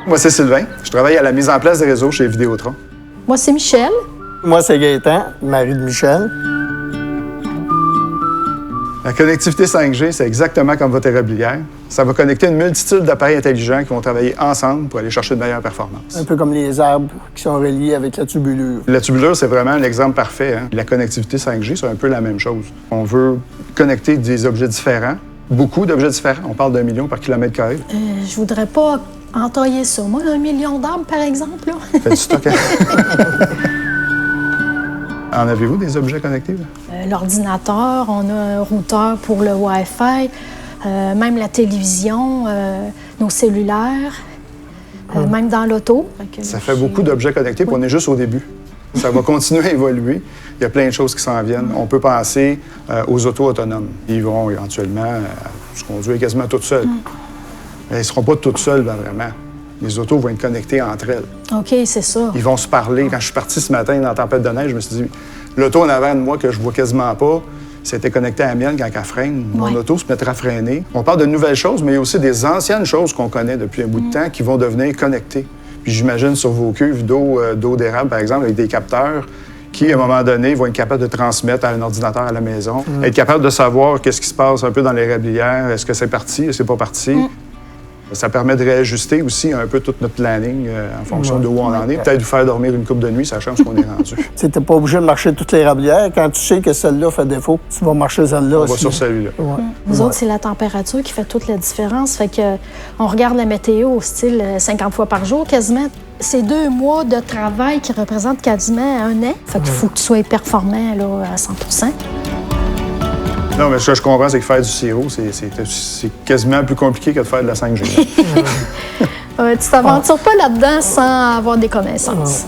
Moi, c'est Sylvain. Je travaille à la mise en place des réseaux chez Vidéotron. Moi, c'est Michel. Moi, c'est Gaëtan, mari de Michel. La connectivité 5G, c'est exactement comme votre érablière. Ça va connecter une multitude d'appareils intelligents qui vont travailler ensemble pour aller chercher de meilleures performances. Un peu comme les arbres qui sont reliés avec la tubulure. La tubulure, c'est vraiment l'exemple parfait. La connectivité 5G, c'est un peu la même chose. On veut connecter des objets différents, beaucoup d'objets différents. On parle d'1 million par kilomètre carré. Je voudrais pas entailler ça. Moi, 1 million d'arbres, par exemple. Là. Fait du stock. En avez-vous des objets connectés? L'ordinateur, on a un routeur pour le Wi-Fi, même la télévision, nos cellulaires, même dans l'auto. Ça fait beaucoup d'objets connectés, puis on est juste au début. Ça va continuer à évoluer. Il y a plein de choses qui s'en viennent. On peut penser aux autos autonomes. Ils vont éventuellement se conduire quasiment toutes seules. Mais ils ne seront pas toutes seules, vraiment. Les autos vont être connectées entre elles. OK, c'est ça. Ils vont se parler. Quand je suis parti ce matin dans la tempête de neige, je me suis dit, l'auto en avant de moi que je vois quasiment pas, c'était connecté à la mienne quand elle freine. Mon auto se mettra à freiner. On parle de nouvelles choses, mais il y a aussi des anciennes choses qu'on connaît depuis un bout de temps qui vont devenir connectées. Puis j'imagine sur vos cuves d'eau d'érable, par exemple, avec des capteurs qui, à un moment donné, vont être capables de transmettre à un ordinateur à la maison, être capables de savoir qu'est-ce qui se passe un peu dans l'érablière, est-ce que c'est parti, est-ce que c'est pas parti. Ça permet de réajuster aussi un peu tout notre planning en fonction de où on en est. Peut-être vous faire dormir une couple de nuit, sachant ce qu'on est rendu. Tu n'es pas obligé de marcher toutes les érablières. Quand tu sais que celle-là fait défaut, tu vas marcher celle-là aussi. On va sur celui-là. Ouais. Nous autres, c'est la température qui fait toute la différence. Fait que on regarde la météo au style 50 fois par jour, quasiment. C'est 2 mois de travail qui représentent quasiment 1 an. Fait qu'il faut que tu sois performant là, à 100%. Non, mais ce que je comprends, c'est que faire du sirop, c'est quasiment plus compliqué que de faire de la 5G. Tu t'aventures pas là-dedans sans avoir des connaissances.